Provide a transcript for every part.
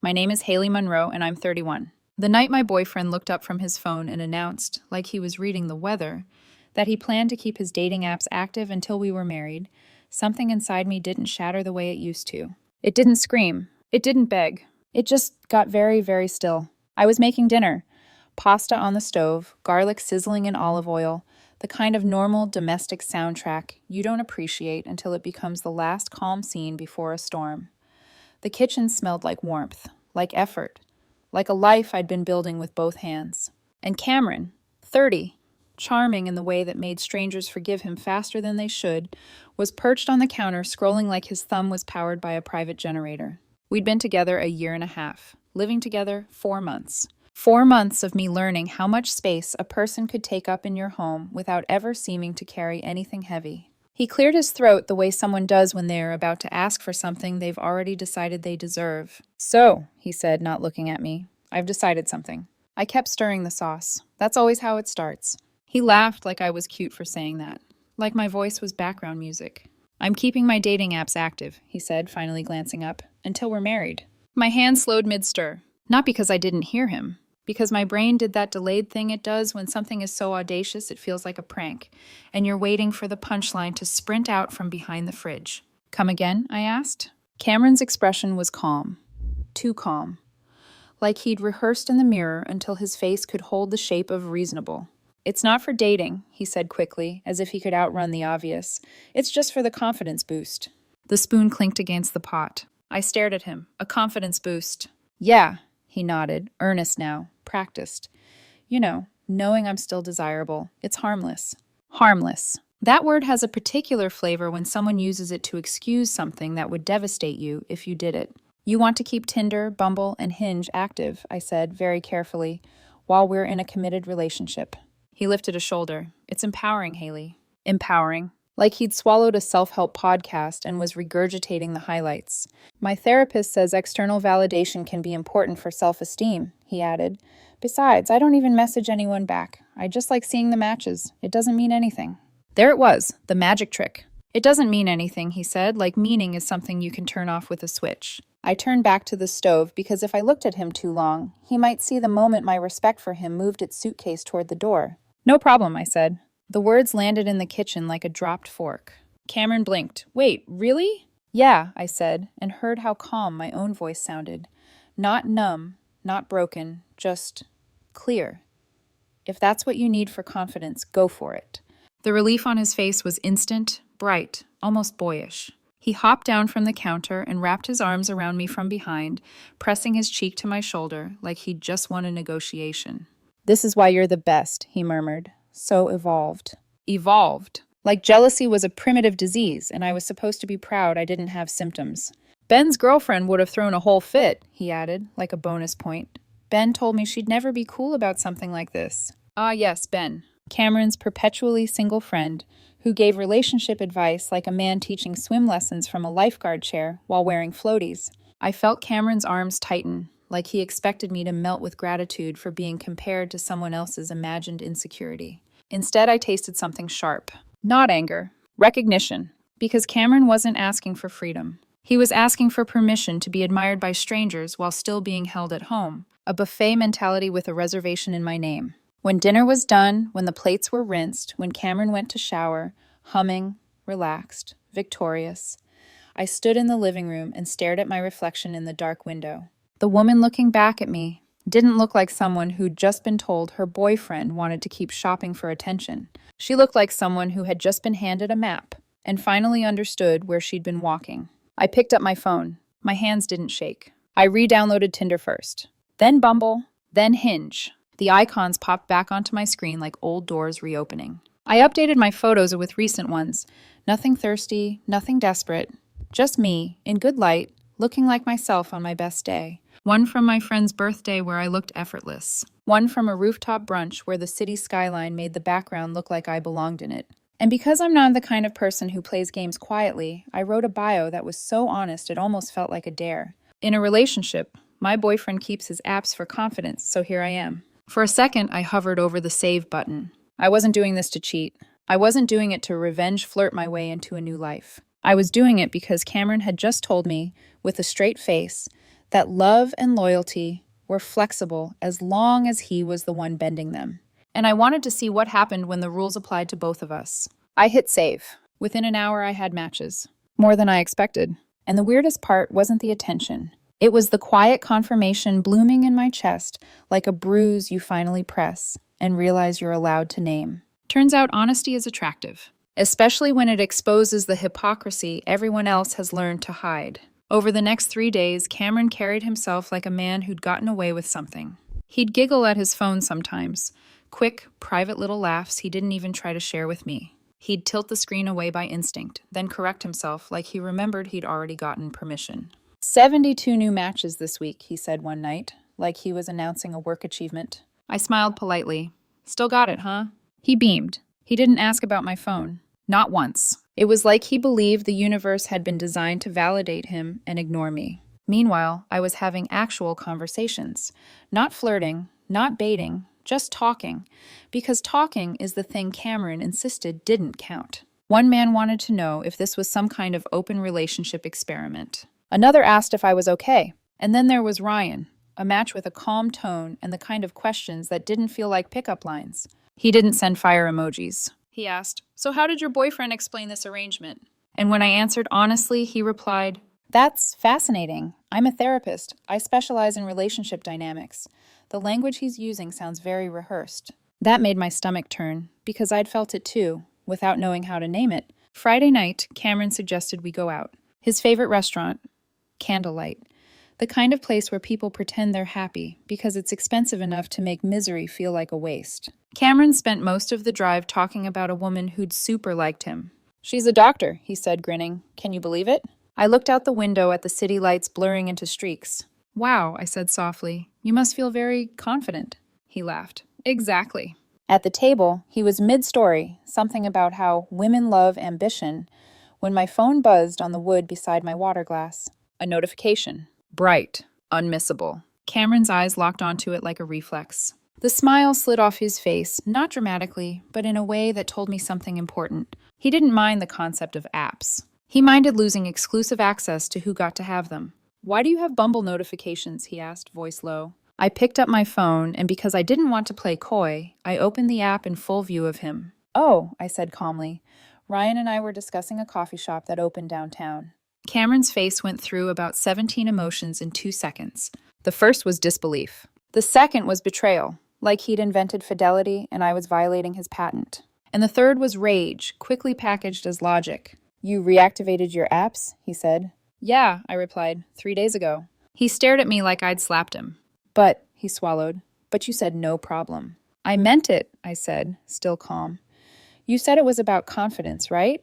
My name is Haley Monroe, and I'm 31. The night my boyfriend looked up from his phone and announced, like he was reading the weather, that he planned to keep his dating apps active until we were married, something inside me didn't shatter the way it used to. It didn't scream. It didn't beg. It just got very, very still. I was making dinner. Pasta on the stove, garlic sizzling in olive oil, the kind of normal domestic soundtrack you don't appreciate until it becomes the last calm scene before a storm. The kitchen smelled like warmth, like effort, like a life I'd been building with both hands. And Cameron, 30, charming in the way that made strangers forgive him faster than they should, was perched on the counter scrolling like his thumb was powered by a private generator. We'd been together a year and a half, living together 4 months. 4 months of me learning how much space a person could take up in your home without ever seeming to carry anything heavy. He cleared his throat the way someone does when they are about to ask for something they've already decided they deserve. "So," he said, not looking at me, "I've decided something." I kept stirring the sauce. That's always how it starts. He laughed like I was cute for saying that, like my voice was background music. "I'm keeping my dating apps active," he said, finally glancing up, "until we're married." My hand slowed mid-stir, not because I didn't hear him, because my brain did that delayed thing it does when something is so audacious it feels like a prank, and you're waiting for the punchline to sprint out from behind the fridge. "Come again?" I asked. Cameron's expression was calm. Too calm. Like he'd rehearsed in the mirror until his face could hold the shape of reasonable. "It's not for dating," he said quickly, as if he could outrun the obvious. "It's just for the confidence boost." The spoon clinked against the pot. I stared at him. A confidence boost. "Yeah," he nodded, earnest now, practiced. "You know, knowing I'm still desirable. It's harmless." Harmless. That word has a particular flavor when someone uses it to excuse something that would devastate you if you did it. "You want to keep Tinder, Bumble, and Hinge active," I said, very carefully, "while we're in a committed relationship." He lifted a shoulder. "It's empowering, Haley." Empowering. Like he'd swallowed a self-help podcast and was regurgitating the highlights. "My therapist says external validation can be important for self-esteem," he added. "Besides, I don't even message anyone back. I just like seeing the matches. It doesn't mean anything." There it was, the magic trick. "It doesn't mean anything," he said, like meaning is something you can turn off with a switch. I turned back to the stove because if I looked at him too long, he might see the moment my respect for him moved its suitcase toward the door. "No problem," I said. The words landed in the kitchen like a dropped fork. Cameron blinked. "Wait, really?" "Yeah," I said, and heard how calm my own voice sounded. Not numb, not broken, just clear. "If that's what you need for confidence, go for it." The relief on his face was instant, bright, almost boyish. He hopped down from the counter and wrapped his arms around me from behind, pressing his cheek to my shoulder like he'd just won a negotiation. "This is why you're the best," he murmured. "So evolved." Evolved. Like jealousy was a primitive disease, and I was supposed to be proud I didn't have symptoms. "Ben's girlfriend would have thrown a whole fit," he added, like a bonus point. "Ben told me she'd never be cool about something like this." Ah, yes, Ben. Cameron's perpetually single friend, who gave relationship advice like a man teaching swim lessons from a lifeguard chair while wearing floaties. I felt Cameron's arms tighten, like he expected me to melt with gratitude for being compared to someone else's imagined insecurity. Instead, I tasted something sharp. Not anger. Recognition. Because Cameron wasn't asking for freedom. He was asking for permission to be admired by strangers while still being held at home. A buffet mentality with a reservation in my name. When dinner was done, when the plates were rinsed, when Cameron went to shower, humming, relaxed, victorious, I stood in the living room and stared at my reflection in the dark window. The woman looking back at me didn't look like someone who'd just been told her boyfriend wanted to keep shopping for attention. She looked like someone who had just been handed a map and finally understood where she'd been walking. I picked up my phone. My hands didn't shake. I re-downloaded Tinder first, then Bumble, then Hinge. The icons popped back onto my screen like old doors reopening. I updated my photos with recent ones. Nothing thirsty, nothing desperate. Just me, in good light, looking like myself on my best day. One from my friend's birthday where I looked effortless. One from a rooftop brunch where the city skyline made the background look like I belonged in it. And because I'm not the kind of person who plays games quietly, I wrote a bio that was so honest it almost felt like a dare. In a relationship, my boyfriend keeps his apps for confidence, so here I am. For a second, I hovered over the save button. I wasn't doing this to cheat. I wasn't doing it to revenge flirt my way into a new life. I was doing it because Cameron had just told me, with a straight face, that love and loyalty were flexible as long as he was the one bending them. And I wanted to see what happened when the rules applied to both of us. I hit save. Within an hour, I had matches. More than I expected. And the weirdest part wasn't the attention. It was the quiet confirmation blooming in my chest, like a bruise you finally press and realize you're allowed to name. Turns out honesty is attractive, especially when it exposes the hypocrisy everyone else has learned to hide. Over the next 3 days, Cameron carried himself like a man who'd gotten away with something. He'd giggle at his phone sometimes, quick, private little laughs he didn't even try to share with me. He'd tilt the screen away by instinct, then correct himself like he remembered he'd already gotten permission. 72 new matches this week, he said one night, like he was announcing a work achievement. I smiled politely. Still got it, huh? He beamed. He didn't ask about my phone. Not once. It was like he believed the universe had been designed to validate him and ignore me. Meanwhile, I was having actual conversations. Not flirting, not baiting, just talking. Because talking is the thing Cameron insisted didn't count. One man wanted to know if this was some kind of open relationship experiment. Another asked if I was okay. And then there was Ryan, a match with a calm tone and the kind of questions that didn't feel like pickup lines. He didn't send fire emojis. He asked, "So how did your boyfriend explain this arrangement?" And when I answered honestly, he replied, "That's fascinating. I'm a therapist. I specialize in relationship dynamics. The language he's using sounds very rehearsed." That made my stomach turn, because I'd felt it too, without knowing how to name it. Friday night, Cameron suggested we go out. His favorite restaurant, Candlelight. The kind of place where people pretend they're happy because it's expensive enough to make misery feel like a waste. Cameron spent most of the drive talking about a woman who'd super liked him. "She's a doctor," he said, grinning. "Can you believe it?" I looked out the window at the city lights blurring into streaks. "Wow," I said softly. "You must feel very confident." He laughed. "Exactly." At the table, he was mid-story, something about how women love ambition, when my phone buzzed on the wood beside my water glass. A notification. Bright. Unmissable. Cameron's eyes locked onto it like a reflex. The smile slid off his face, not dramatically, but in a way that told me something important. He didn't mind the concept of apps. He minded losing exclusive access to who got to have them. "Why do you have Bumble notifications?" he asked, voice low. I picked up my phone, and because I didn't want to play coy, I opened the app in full view of him. "Oh," I said calmly. "Ryan and I were discussing a coffee shop that opened downtown." Cameron's face went through about 17 emotions in 2 seconds. The first was disbelief. The second was betrayal, like he'd invented fidelity and I was violating his patent. And the third was rage, quickly packaged as logic. "You reactivated your apps?" he said. "Yeah," I replied, 3 days ago. He stared at me like I'd slapped him. "But," he swallowed, "but you said no problem." "I meant it," I said, still calm. "You said it was about confidence, right?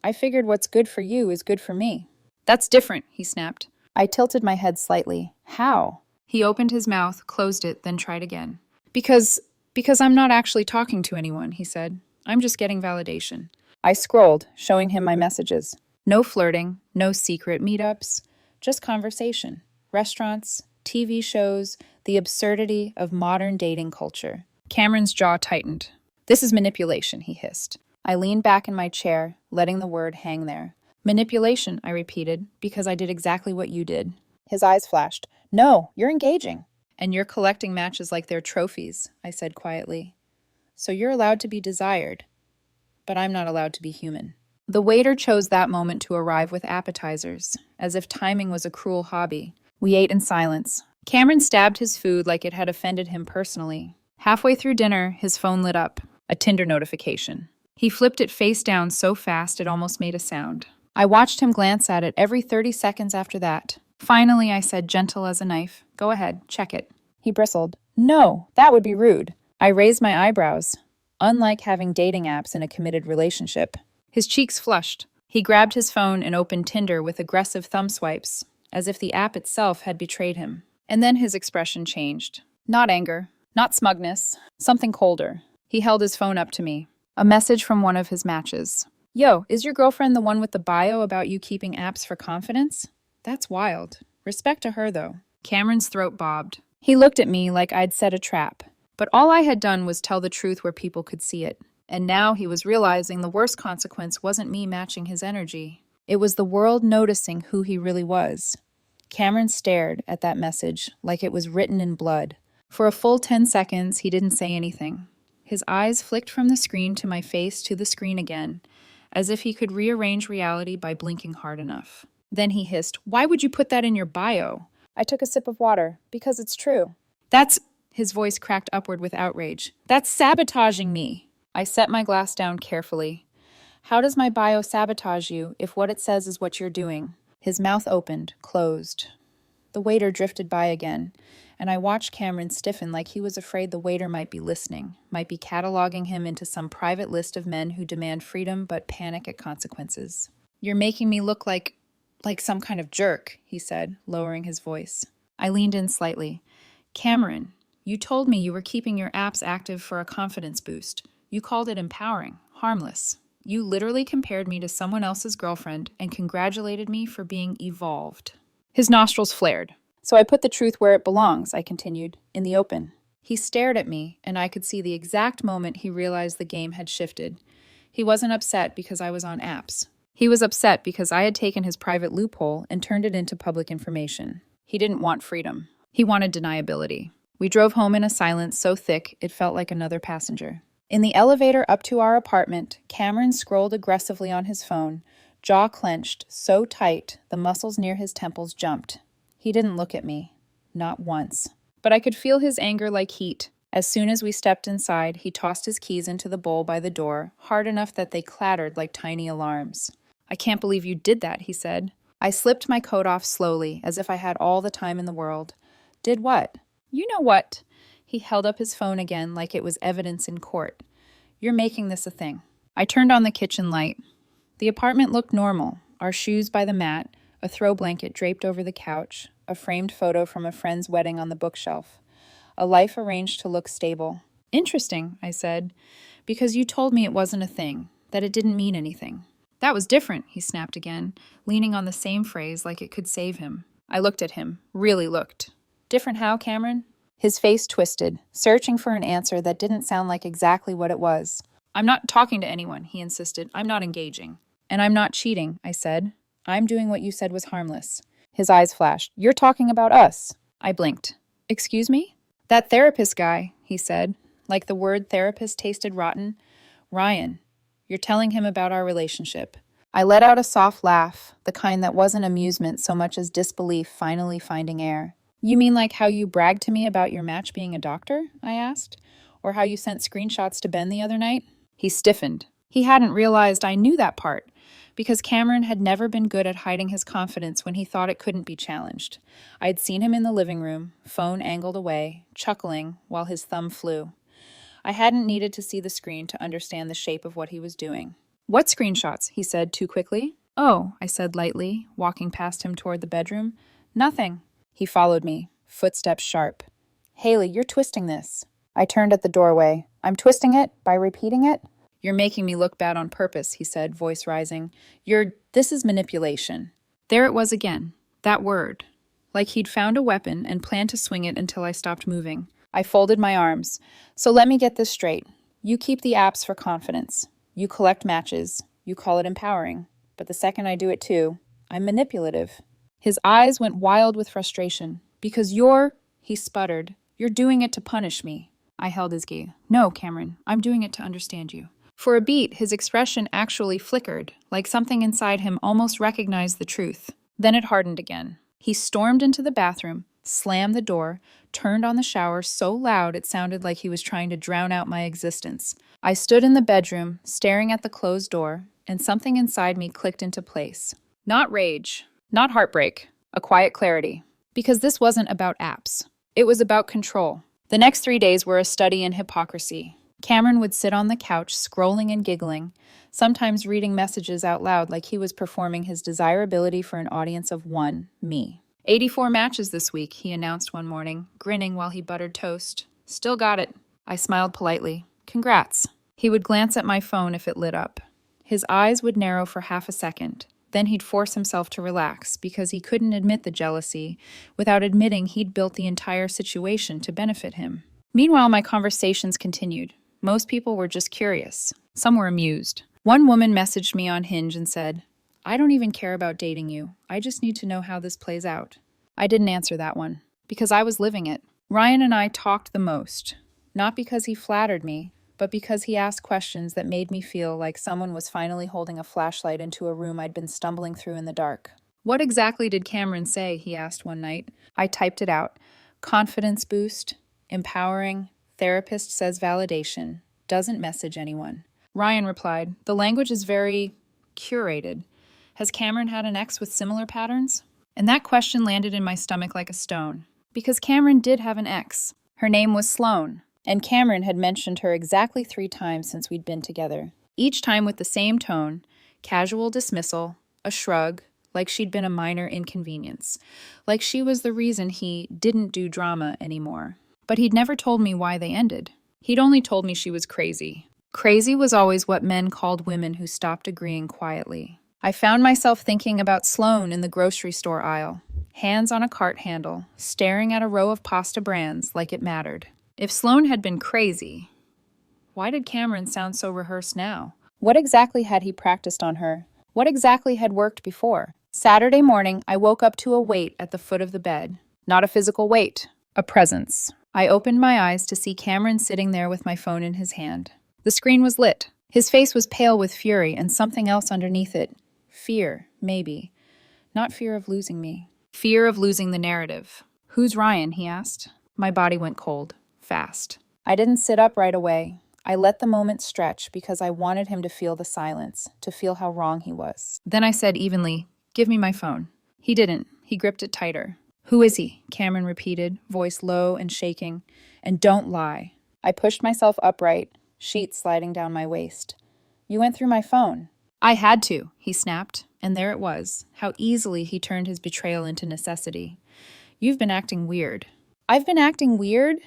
I figured what's good for you is good for me." "That's different," he snapped. I tilted my head slightly. "How?" He opened his mouth, closed it, then tried again. Because I'm not actually talking to anyone," he said. "I'm just getting validation." I scrolled, showing him my messages. No flirting, no secret meetups, just conversation. Restaurants, TV shows, the absurdity of modern dating culture. Cameron's jaw tightened. "This is manipulation," he hissed. I leaned back in my chair, letting the word hang there. "Manipulation," I repeated, "because I did exactly what you did." His eyes flashed. "No, you're engaging." "And you're collecting matches like they're trophies," I said quietly. "So you're allowed to be desired, but I'm not allowed to be human." The waiter chose that moment to arrive with appetizers, as if timing was a cruel hobby. We ate in silence. Cameron stabbed his food like it had offended him personally. Halfway through dinner, his phone lit up, a Tinder notification. He flipped it face down so fast it almost made a sound. I watched him glance at it every 30 seconds after that. Finally, I said, gentle as a knife, "Go ahead, check it." He bristled. "No, that would be rude." I raised my eyebrows, unlike having dating apps in a committed relationship. His cheeks flushed. He grabbed his phone and opened Tinder with aggressive thumb swipes, as if the app itself had betrayed him. And then his expression changed. Not anger, not smugness, something colder. He held his phone up to me. A message from one of his matches. "Yo, is your girlfriend the one with the bio about you keeping apps for confidence?" That's wild. Respect to her, though. Cameron's throat bobbed. He looked at me like I'd set a trap. But all I had done was tell the truth where people could see it. And now he was realizing the worst consequence wasn't me matching his energy. It was the world noticing who he really was. Cameron stared at that message like it was written in blood. For a full 10 seconds, he didn't say anything. His eyes flicked from the screen to my face to the screen again, as if he could rearrange reality by blinking hard enough. Then he hissed, "Why would you put that in your bio?" I took a sip of water. "Because it's true." "That's—" His voice cracked upward with outrage. "That's sabotaging me." I set my glass down carefully. "How does my bio sabotage you if what it says is what you're doing?" His mouth opened, closed. The waiter drifted by again, and I watched Cameron stiffen like he was afraid the waiter might be listening, might be cataloging him into some private list of men who demand freedom but panic at consequences. "You're making me look like some kind of jerk," he said, lowering his voice. I leaned in slightly. "Cameron, you told me you were keeping your apps active for a confidence boost. You called it empowering, harmless. You literally compared me to someone else's girlfriend and congratulated me for being evolved." His nostrils flared. "So I put the truth where it belongs," I continued, "in the open." He stared at me, and I could see the exact moment he realized the game had shifted. He wasn't upset because I was on apps. He was upset because I had taken his private loophole and turned it into public information. He didn't want freedom. He wanted deniability. We drove home in a silence so thick it felt like another passenger. In the elevator up to our apartment, Cameron scrolled aggressively on his phone, jaw clenched, so tight the muscles near his temples jumped. He didn't look at me. Not once. But I could feel his anger like heat. As soon as we stepped inside, he tossed his keys into the bowl by the door, hard enough that they clattered like tiny alarms. "I can't believe you did that," he said. I slipped my coat off slowly, as if I had all the time in the world. "Did what?" "You know what." He held up his phone again like it was evidence in court. "You're making this a thing." I turned on the kitchen light. The apartment looked normal, our shoes by the mat, a throw blanket draped over the couch, a framed photo from a friend's wedding on the bookshelf. A life arranged to look stable. "Interesting," I said, "because you told me it wasn't a thing, that it didn't mean anything." "That was different," he snapped again, leaning on the same phrase like it could save him. I looked at him, really looked. "Different how, Cameron?" His face twisted, searching for an answer that didn't sound like exactly what it was. "I'm not talking to anyone," he insisted. "I'm not engaging." "And I'm not cheating," I said. "I'm doing what you said was harmless." His eyes flashed. "You're talking about us." I blinked. "Excuse me?" "That therapist guy," he said, like the word therapist tasted rotten. "Ryan. You're telling him about our relationship." I let out a soft laugh, the kind that wasn't amusement so much as disbelief finally finding air. "You mean like how you bragged to me about your match being a doctor?" I asked. "Or how you sent screenshots to Ben the other night?" He stiffened. He hadn't realized I knew that part, because Cameron had never been good at hiding his confidence when he thought it couldn't be challenged. I'd seen him in the living room, phone angled away, chuckling while his thumb flew. I hadn't needed to see the screen to understand the shape of what he was doing. "What screenshots?" he said too quickly. "Oh," I said lightly, walking past him toward the bedroom. "Nothing." He followed me, footsteps sharp. "Haley, you're twisting this." I turned at the doorway. "I'm twisting it? By repeating it?" "You're making me look bad on purpose," he said, voice rising. This is manipulation." There it was again, that word. Like he'd found a weapon and planned to swing it until I stopped moving. I folded my arms. "So let me get this straight. You keep the apps for confidence. You collect matches. You call it empowering. But the second I do it too, I'm manipulative." His eyes went wild with frustration. "Because he sputtered. "You're doing it to punish me." I held his gaze. "No, Cameron, I'm doing it to understand you." For a beat, his expression actually flickered, like something inside him almost recognized the truth. Then it hardened again. He stormed into the bathroom, slammed the door, turned on the shower so loud it sounded like he was trying to drown out my existence. I stood in the bedroom, staring at the closed door, and something inside me clicked into place. Not rage, not heartbreak, a quiet clarity. Because this wasn't about apps. It was about control. The next 3 days were a study in hypocrisy. Cameron would sit on the couch, scrolling and giggling, sometimes reading messages out loud like he was performing his desirability for an audience of one, me. 84 matches this week, he announced one morning, grinning while he buttered toast. "Still got it." I smiled politely. "Congrats." He would glance at my phone if it lit up. His eyes would narrow for half a second. Then he'd force himself to relax because he couldn't admit the jealousy without admitting he'd built the entire situation to benefit him. Meanwhile, my conversations continued. Most people were just curious. Some were amused. One woman messaged me on Hinge and said, "I don't even care about dating you. I just need to know how this plays out." I didn't answer that one, because I was living it. Ryan and I talked the most, not because he flattered me, but because he asked questions that made me feel like someone was finally holding a flashlight into a room I'd been stumbling through in the dark. "What exactly did Cameron say?" he asked one night. I typed it out. Confidence boost, empowering, therapist says validation, doesn't message anyone. Ryan replied, "The language is very curated. Has Cameron had an ex with similar patterns?" And that question landed in my stomach like a stone. Because Cameron did have an ex. Her name was Sloane, and Cameron had mentioned her exactly 3 times since we'd been together. Each time with the same tone, casual dismissal, a shrug, like she'd been a minor inconvenience, like she was the reason he didn't do drama anymore. But he'd never told me why they ended. He'd only told me she was crazy. Crazy was always what men called women who stopped agreeing quietly. I found myself thinking about Sloane in the grocery store aisle, hands on a cart handle, staring at a row of pasta brands like it mattered. If Sloane had been crazy, why did Cameron sound so rehearsed now? What exactly had he practiced on her? What exactly had worked before? Saturday morning, I woke up to a weight at the foot of the bed. Not a physical weight, a presence. I opened my eyes to see Cameron sitting there with my phone in his hand. The screen was lit. His face was pale with fury and something else underneath it. Fear, maybe. Not fear of losing me. Fear of losing the narrative. "Who's Ryan?" he asked. My body went cold, fast. I didn't sit up right away. I let the moment stretch because I wanted him to feel the silence, to feel how wrong he was. Then I said evenly, "Give me my phone." He didn't. He gripped it tighter. "Who is he?" Cameron repeated, voice low and shaking. "And don't lie." I pushed myself upright, sheets sliding down my waist. "You went through my phone." "I had to," he snapped, and there it was, how easily he turned his betrayal into necessity. "You've been acting weird." "I've been acting weird?"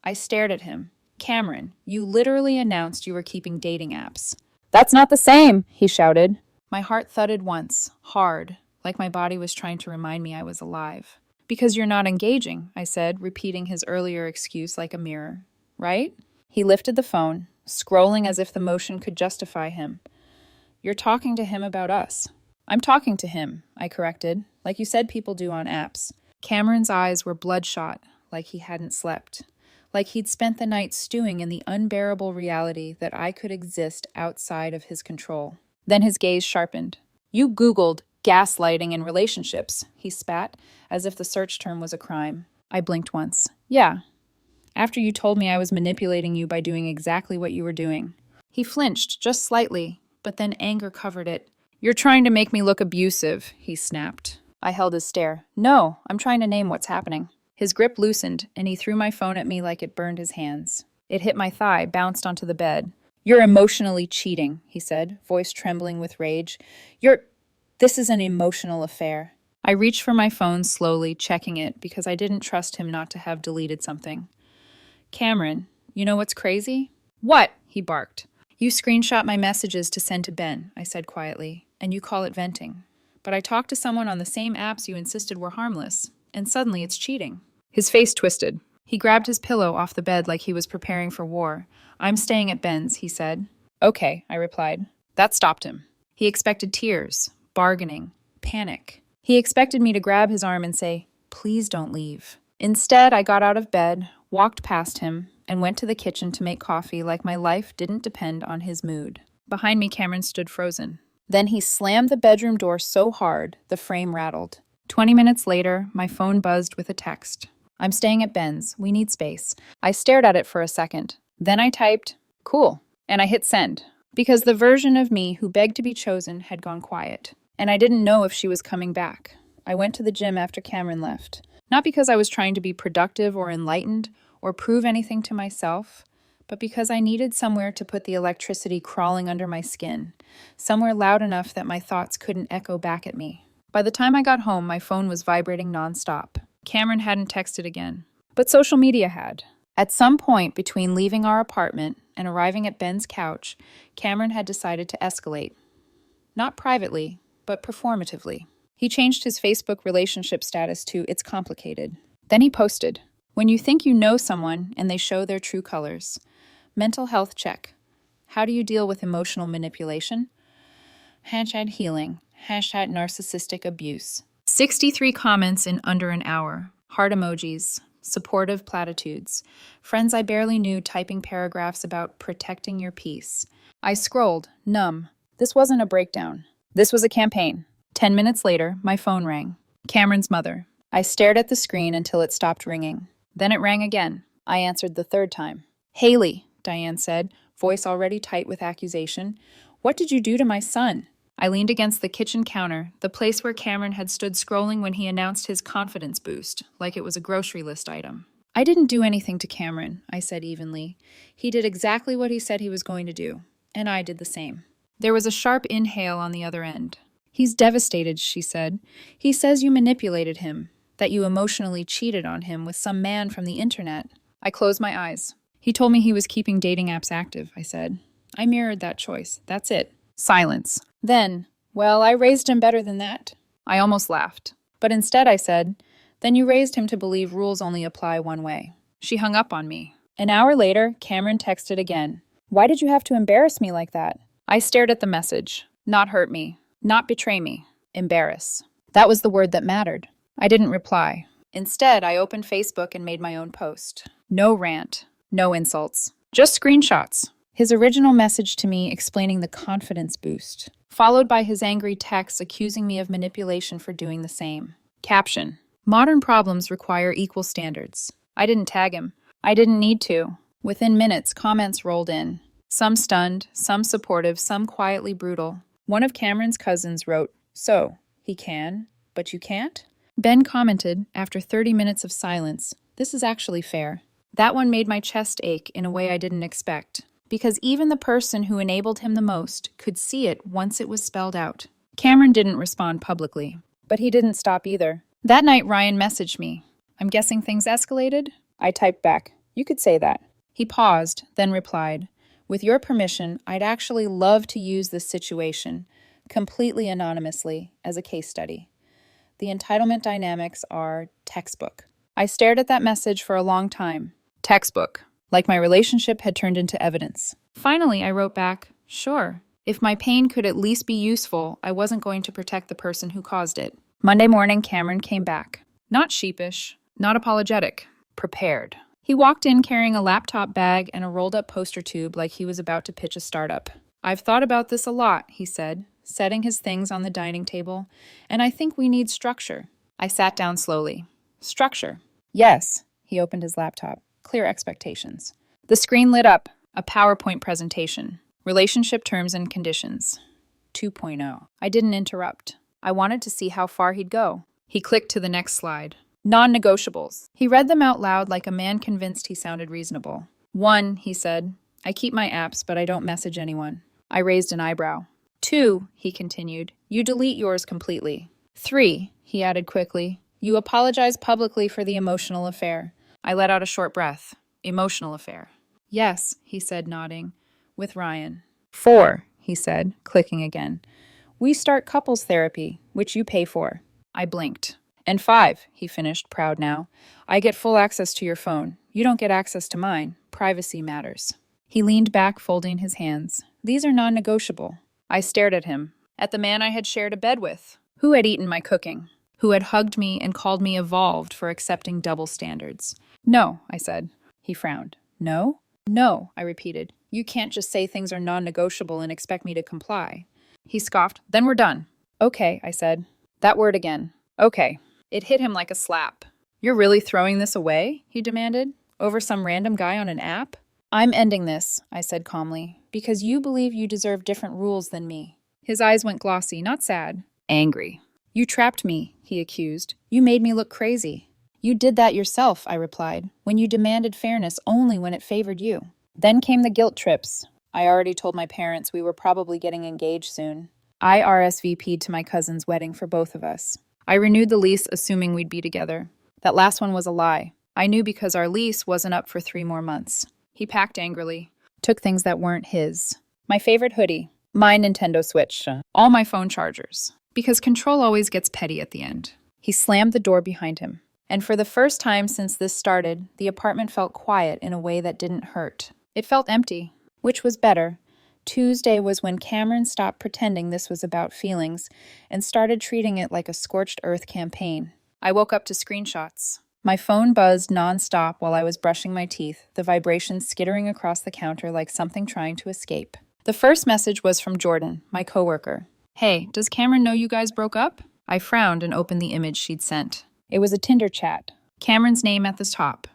I stared at him. "Cameron, you literally announced you were keeping dating apps." "That's not the same," he shouted. My heart thudded once, hard, like my body was trying to remind me I was alive. "Because you're not engaging," I said, repeating his earlier excuse like a mirror. "Right?" He lifted the phone, scrolling as if the motion could justify him. "You're talking to him about us." "I'm talking to him," I corrected, like you said people do on apps. Cameron's eyes were bloodshot, like he hadn't slept. Like he'd spent the night stewing in the unbearable reality that I could exist outside of his control. Then his gaze sharpened. "You Googled gaslighting in relationships," he spat, as if the search term was a crime. I blinked once. "Yeah. After you told me I was manipulating you by doing exactly what you were doing." He flinched, just slightly, but then anger covered it. "You're trying to make me look abusive," he snapped. I held his stare. "No, I'm trying to name what's happening." His grip loosened, and he threw my phone at me like it burned his hands. It hit my thigh, bounced onto the bed. "You're emotionally cheating," he said, voice trembling with rage. This is an emotional affair." I reached for my phone slowly, checking it, because I didn't trust him not to have deleted something. "Cameron, you know what's crazy?" "What?" he barked. "You screenshot my messages to send to Ben," I said quietly, "and you call it venting. But I talked to someone on the same apps you insisted were harmless, and suddenly it's cheating." His face twisted. He grabbed his pillow off the bed like he was preparing for war. "I'm staying at Ben's," he said. "Okay," I replied. That stopped him. He expected tears, bargaining, panic. He expected me to grab his arm and say, "Please don't leave." Instead, I got out of bed, walked past him, and went to the kitchen to make coffee like my life didn't depend on his mood. Behind me, Cameron stood frozen. Then he slammed the bedroom door so hard, the frame rattled. 20 minutes later, my phone buzzed with a text. "I'm staying at Ben's. We need space." I stared at it for a second. Then I typed, "Cool," and I hit send. Because the version of me who begged to be chosen had gone quiet. And I didn't know if she was coming back. I went to the gym after Cameron left. Not because I was trying to be productive or enlightened or prove anything to myself, but because I needed somewhere to put the electricity crawling under my skin, somewhere loud enough that my thoughts couldn't echo back at me. By the time I got home, my phone was vibrating nonstop. Cameron hadn't texted again, but social media had. At some point between leaving our apartment and arriving at Ben's couch, Cameron had decided to escalate. Not privately, but performatively. He changed his Facebook relationship status to "It's complicated." Then he posted, "When you think you know someone and they show their true colors. Mental health check. How do you deal with emotional manipulation? #healing. #narcissistic abuse. 63 comments in under an hour. Heart emojis. Supportive platitudes. Friends I barely knew typing paragraphs about protecting your peace. I scrolled, numb. This wasn't a breakdown. This was a campaign. 10 minutes later, my phone rang. Cameron's mother. I stared at the screen until it stopped ringing. Then it rang again. I answered the third time. Haley, Diane said, voice already tight with accusation. What did you do to my son? I leaned against the kitchen counter, the place where Cameron had stood scrolling when he announced his confidence boost, like it was a grocery list item. I didn't do anything to Cameron, I said evenly. He did exactly what he said he was going to do, and I did the same. There was a sharp inhale on the other end. He's devastated, she said. He says you manipulated him, that you emotionally cheated on him with some man from the internet. I closed my eyes. He told me he was keeping dating apps active, I said. I mirrored that choice. That's it. Silence. Then, well, I raised him better than that. I almost laughed. But instead I said, then you raised him to believe rules only apply one way. She hung up on me. An hour later, Cameron texted again. Why did you have to embarrass me like that? I stared at the message. Not hurt me. Not betray me. Embarrass. That was the word that mattered. I didn't reply. Instead, I opened Facebook and made my own post. No rant. No insults. Just screenshots. His original message to me explaining the confidence boost, followed by his angry text accusing me of manipulation for doing the same. Caption. Modern problems require equal standards. I didn't tag him. I didn't need to. Within minutes, comments rolled in. Some stunned, some supportive, some quietly brutal. One of Cameron's cousins wrote, so, he can, but you can't? Ben commented, after 30 minutes of silence, this is actually fair. That one made my chest ache in a way I didn't expect. Because even the person who enabled him the most could see it once it was spelled out. Cameron didn't respond publicly, but he didn't stop either. That night, Ryan messaged me. I'm guessing things escalated? I typed back, you could say that. He paused, then replied, with your permission, I'd actually love to use this situation, completely anonymously, as a case study. The entitlement dynamics are textbook. I stared at that message for a long time. Textbook. Like my relationship had turned into evidence. Finally, I wrote back, sure. If my pain could at least be useful, I wasn't going to protect the person who caused it. Monday morning, Cameron came back. Not sheepish, not apologetic, prepared. He walked in carrying a laptop bag and a rolled-up poster tube like he was about to pitch a startup. I've thought about this a lot, he said, setting his things on the dining table, and I think we need structure. I sat down slowly. Structure. Yes, he opened his laptop. Clear expectations. The screen lit up, a PowerPoint presentation. Relationship terms and conditions. 2.0. I didn't interrupt. I wanted to see how far he'd go. He clicked to the next slide. Non-negotiables. He read them out loud like a man convinced he sounded reasonable. 1, he said, I keep my apps, but I don't message anyone. I raised an eyebrow. 2, he continued, you delete yours completely. 3, he added quickly, you apologize publicly for the emotional affair. I let out a short breath. Emotional affair. Yes, he said, nodding. With Ryan. 4, he said, clicking again. We start couples therapy, which you pay for. I blinked. And 5, he finished, proud now. I get full access to your phone. You don't get access to mine. Privacy matters. He leaned back, folding his hands. These are non-negotiable. I stared at him, at the man I had shared a bed with, who had eaten my cooking, who had hugged me and called me evolved for accepting double standards. No, I said. He frowned. No? No, I repeated. You can't just say things are non-negotiable and expect me to comply. He scoffed. Then we're done. Okay, I said. That word again. Okay. It hit him like a slap. You're really throwing this away? He demanded. Over some random guy on an app? I'm ending this, I said calmly, because you believe you deserve different rules than me. His eyes went glossy, not sad. Angry. You trapped me, he accused. You made me look crazy. You did that yourself, I replied, when you demanded fairness only when it favored you. Then came the guilt trips. I already told my parents we were probably getting engaged soon. I RSVP'd to my cousin's wedding for both of us. I renewed the lease assuming we'd be together. That last one was a lie. I knew because our lease wasn't up for 3 more months. He packed angrily, took things that weren't his. My favorite hoodie, my Nintendo Switch, all my phone chargers. Because control always gets petty at the end. He slammed the door behind him. And for the first time since this started, the apartment felt quiet in a way that didn't hurt. It felt empty, which was better, Tuesday was when Cameron stopped pretending this was about feelings and started treating it like a scorched earth campaign. I woke up to screenshots. My phone buzzed nonstop while I was brushing my teeth, the vibrations skittering across the counter like something trying to escape. The first message was from Jordan, my coworker. Hey, does Cameron know you guys broke up? I frowned and opened the image she'd sent. It was a Tinder chat. Cameron's name at the top.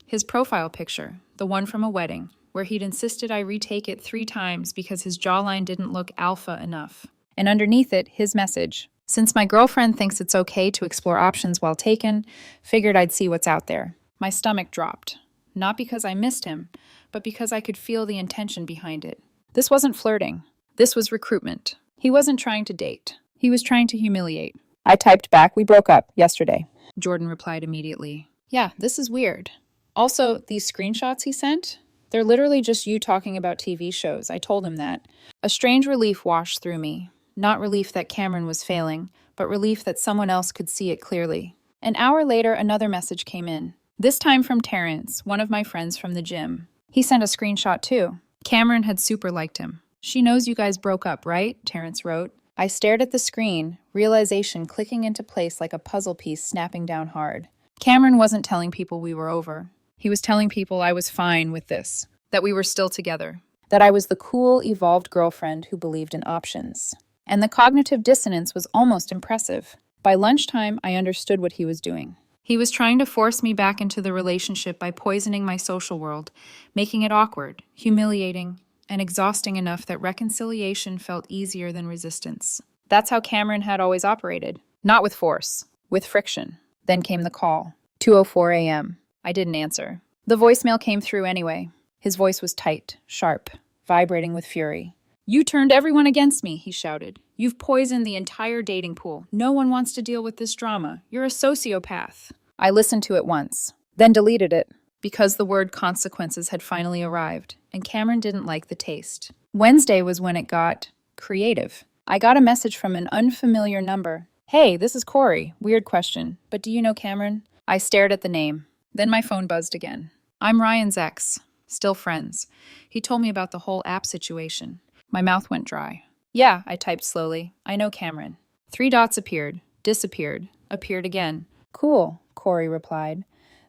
His profile picture, the one from a wedding, where he'd insisted I retake it 3 times because his jawline didn't look alpha enough. And underneath it, his message. Since my girlfriend thinks it's okay to explore options while taken, figured I'd see what's out there. My stomach dropped. Not because I missed him, but because I could feel the intention behind it. This wasn't flirting. This was recruitment. He wasn't trying to date. He was trying to humiliate. I typed back, "We broke up yesterday." Jordan replied immediately. Yeah, this is weird. Also, these screenshots he sent, they're literally just you talking about TV shows. I told him that. A strange relief washed through me. Not relief that Cameron was failing, but relief that someone else could see it clearly. An hour later, another message came in. This time from Terrence, one of my friends from the gym. He sent a screenshot too. Cameron had super liked him. "She knows you guys broke up, right?" Terrence wrote. I stared at the screen, realization clicking into place like a puzzle piece snapping down hard. Cameron wasn't telling people we were over. He was telling people I was fine with this, that we were still together, that I was the cool, evolved girlfriend who believed in options. And the cognitive dissonance was almost impressive. By lunchtime, I understood what he was doing. He was trying to force me back into the relationship by poisoning my social world, making it awkward, humiliating, and exhausting enough that reconciliation felt easier than resistance. That's how Cameron had always operated. Not with force, with friction. Then came the call. 2:04 a.m. I didn't answer. The voicemail came through anyway. His voice was tight, sharp, vibrating with fury. "You turned everyone against me," he shouted. "You've poisoned the entire dating pool. No one wants to deal with this drama. You're a sociopath." I listened to it once, then deleted it, because the word consequences had finally arrived, and Cameron didn't like the taste. Wednesday was when it got creative. I got a message from an unfamiliar number. "Hey, this is Corey. Weird question, but do you know Cameron?" I stared at the name. Then my phone buzzed again. "I'm Ryan's ex. Still friends. He told me about the whole app situation." My mouth went dry. "Yeah," I typed slowly. "I know Cameron." 3 dots appeared, disappeared, appeared again. "Cool," Corey replied.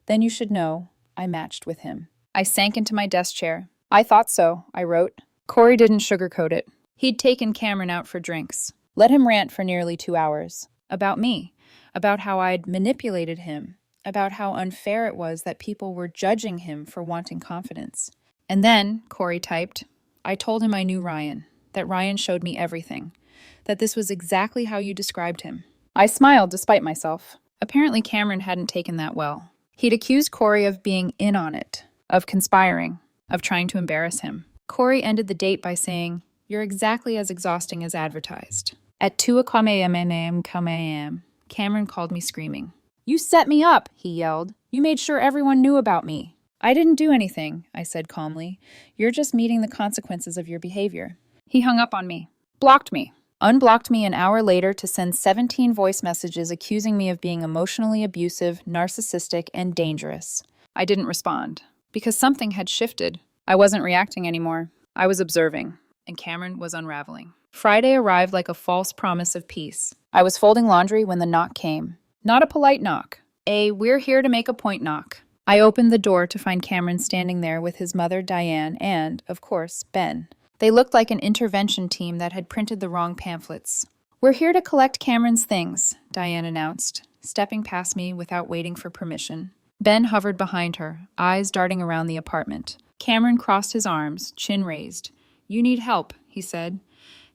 "Then you should know I matched with him." I sank into my desk chair. "I thought so," I wrote. Corey didn't sugarcoat it. He'd taken Cameron out for drinks. Let him rant for nearly 2 hours. About me. About how I'd manipulated him. About how unfair it was that people were judging him for wanting confidence. And then, Corey typed, I told him I knew Ryan, that Ryan showed me everything, that this was exactly how you described him. I smiled despite myself. Apparently Cameron hadn't taken that well. He'd accused Corey of being in on it, of conspiring, of trying to embarrass him. Corey ended the date by saying, "You're exactly as exhausting as advertised." At 2:00 a.m., Cameron called me screaming. "You set me up," he yelled. "You made sure everyone knew about me." "I didn't do anything," I said calmly. "You're just meeting the consequences of your behavior." He hung up on me, blocked me, unblocked me an hour later to send 17 voice messages accusing me of being emotionally abusive, narcissistic, and dangerous. I didn't respond, because something had shifted. I wasn't reacting anymore. I was observing, and Cameron was unraveling. Friday arrived like a false promise of peace. I was folding laundry when the knock came. Not a polite knock. "We're here to make a point" knock. I opened the door to find Cameron standing there with his mother, Diane, and, of course, Ben. They looked like an intervention team that had printed the wrong pamphlets. "We're here to collect Cameron's things," Diane announced, stepping past me without waiting for permission. Ben hovered behind her, eyes darting around the apartment. Cameron crossed his arms, chin raised. "You need help," he said.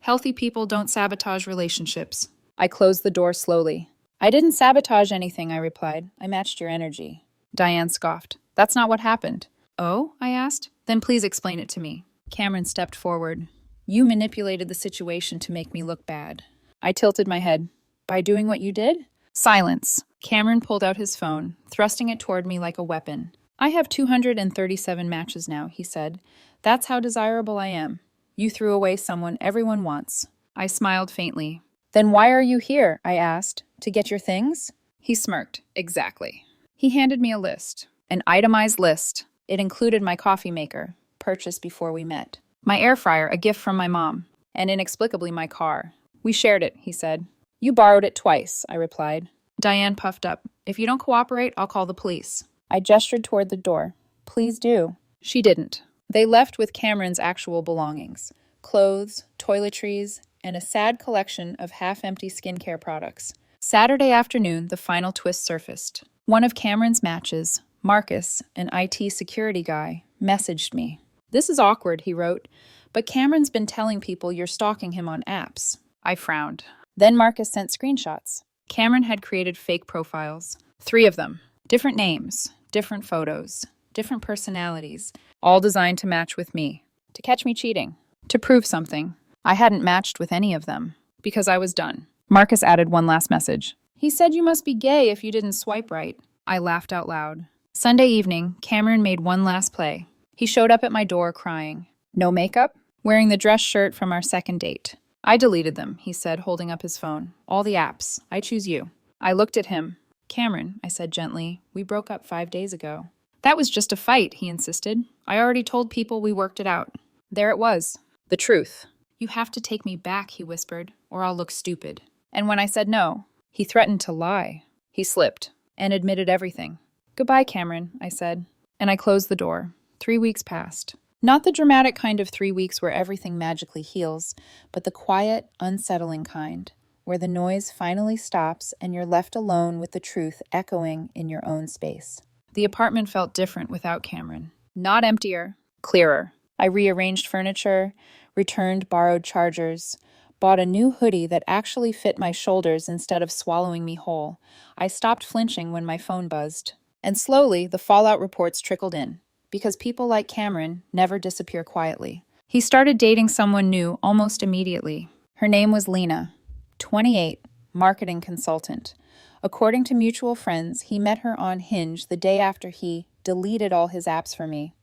"Healthy people don't sabotage relationships." I closed the door slowly. "I didn't sabotage anything," I replied. "I matched your energy." Diane scoffed. "That's not what happened." "Oh?" I asked. "Then please explain it to me." Cameron stepped forward. "You manipulated the situation to make me look bad." I tilted my head. "By doing what you did?" Silence. Cameron pulled out his phone, thrusting it toward me like a weapon. "I have 237 matches now," he said. "That's how desirable I am. You threw away someone everyone wants." I smiled faintly. "Then why are you here?" I asked. "To get your things?" He smirked. "Exactly." He handed me a list. An itemized list. It included my coffee maker, purchased before we met. My air fryer, a gift from my mom, and inexplicably my car. We shared it, he said. You borrowed it twice, I replied. Diane puffed up. If you don't cooperate, I'll call the police. I gestured toward the door. Please do. She didn't. They left with Cameron's actual belongings. Clothes, toiletries, and a sad collection of half-empty skincare products. Saturday afternoon, the final twist surfaced. One of Cameron's matches, Marcus, an IT security guy, messaged me. This is awkward, he wrote, but Cameron's been telling people you're stalking him on apps. I frowned. Then Marcus sent screenshots. Cameron had created fake profiles. 3 of them. Different names, different photos, different personalities, all designed to match with me. To catch me cheating. To prove something. I hadn't matched with any of them. Because I was done. Marcus added one last message. He said you must be gay if you didn't swipe right. I laughed out loud. Sunday evening, Cameron made one last play. He showed up at my door crying. No makeup? Wearing the dress shirt from our second date. I deleted them, he said, holding up his phone. All the apps. I choose you. I looked at him. Cameron, I said gently, we broke up 5 days ago. That was just a fight, he insisted. I already told people we worked it out. There it was. The truth. You have to take me back, he whispered, or I'll look stupid. And when I said no, he threatened to lie. He slipped and admitted everything. Goodbye, Cameron, I said. And I closed the door. 3 weeks passed. Not the dramatic kind of 3 weeks where everything magically heals, but the quiet, unsettling kind, where the noise finally stops and you're left alone with the truth echoing in your own space. The apartment felt different without Cameron. Not emptier, clearer. I rearranged furniture, returned borrowed chargers, bought a new hoodie that actually fit my shoulders instead of swallowing me whole. I stopped flinching when my phone buzzed. And slowly, the fallout reports trickled in, because people like Cameron never disappear quietly. He started dating someone new almost immediately. Her name was Lena, 28, marketing consultant. According to mutual friends, he met her on Hinge the day after he deleted all his apps for me.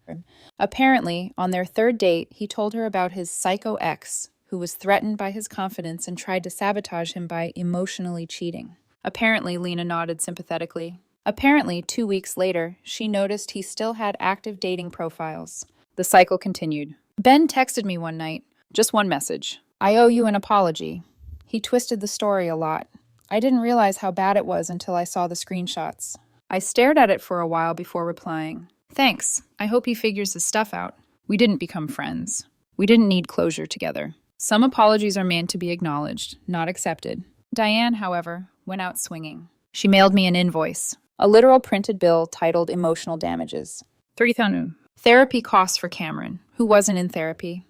Apparently, on their 3rd date, he told her about his psycho ex, who was threatened by his confidence and tried to sabotage him by emotionally cheating. Apparently, Lena nodded sympathetically. Apparently, 2 weeks later, she noticed he still had active dating profiles. The cycle continued. Ben texted me one night. Just one message. I owe you an apology. He twisted the story a lot. I didn't realize how bad it was until I saw the screenshots. I stared at it for a while before replying. Thanks. I hope he figures his stuff out. We didn't become friends. We didn't need closure together. Some apologies are meant to be acknowledged, not accepted. Diane, however, went out swinging. She mailed me an invoice, a literal printed bill titled Emotional Damages. 3,000. Therapy costs for Cameron, who wasn't in therapy.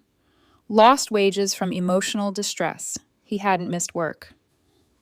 Lost wages from emotional distress. He hadn't missed work.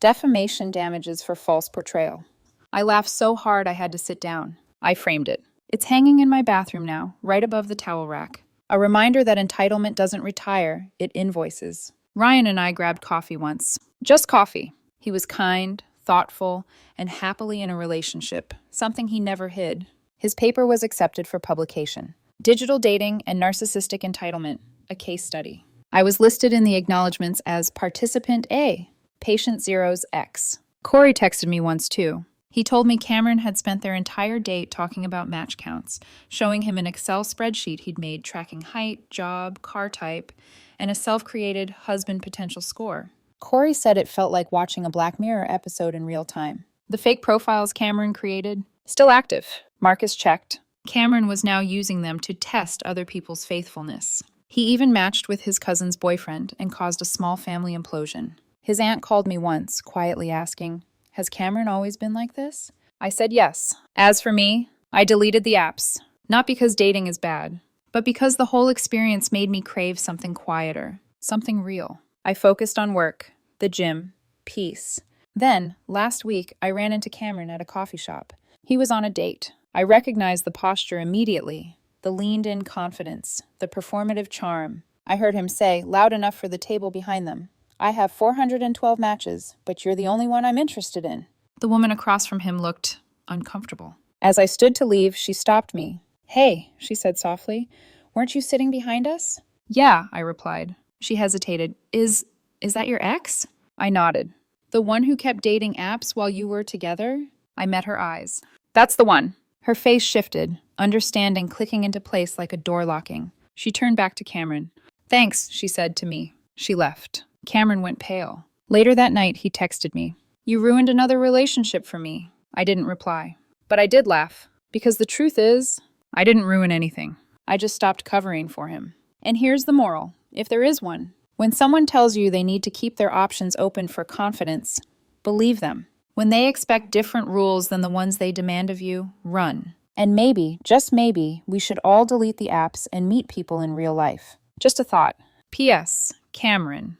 Defamation damages for false portrayal. I laughed so hard I had to sit down. I framed it. It's hanging in my bathroom now, right above the towel rack. A reminder that entitlement doesn't retire, it invoices. Ryan and I grabbed coffee once. Just coffee. He was kind, thoughtful, and happily in a relationship, something he never hid. His paper was accepted for publication. Digital Dating and Narcissistic Entitlement, a case study. I was listed in the acknowledgments as Participant A, Patient Zero's X. Corey texted me once too. He told me Cameron had spent their entire date talking about match counts, showing him an Excel spreadsheet he'd made tracking height, job, car type, and a self-created husband potential score. Corey said it felt like watching a Black Mirror episode in real time. The fake profiles Cameron created, still active. Marcus checked. Cameron was now using them to test other people's faithfulness. He even matched with his cousin's boyfriend and caused a small family implosion. His aunt called me once, quietly asking, "Has Cameron always been like this?" I said yes. As for me, I deleted the apps. Not because dating is bad, but because the whole experience made me crave something quieter, something real. I focused on work, the gym, peace. Then, last week, I ran into Cameron at a coffee shop. He was on a date. I recognized the posture immediately, the leaned-in confidence, the performative charm. I heard him say, loud enough for the table behind them, "I have 412 matches, but you're the only one I'm interested in." The woman across from him looked uncomfortable. As I stood to leave, she stopped me. "Hey," she said softly, "weren't you sitting behind us?" "Yeah," I replied. She hesitated. Is that your ex?" I nodded. "The one who kept dating apps while you were together?" I met her eyes. "That's the one." Her face shifted, understanding clicking into place like a door locking. She turned back to Cameron. Thanks, she said to me. She left. Cameron went pale. Later that night, he texted me. You ruined another relationship for me. I didn't reply. But I did laugh, because the truth is, I didn't ruin anything. I just stopped covering for him. And here's the moral, if there is one. When someone tells you they need to keep their options open for confidence, believe them. When they expect different rules than the ones they demand of you, run. And maybe, just maybe, we should all delete the apps and meet people in real life. Just a thought. P.S. Cameron.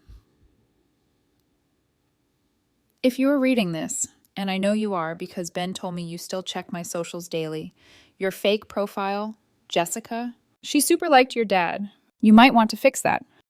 If you are reading this, and I know you are because Ben told me you still check my socials daily, your fake profile, Jessica, she super liked your dad. You might want to fix that.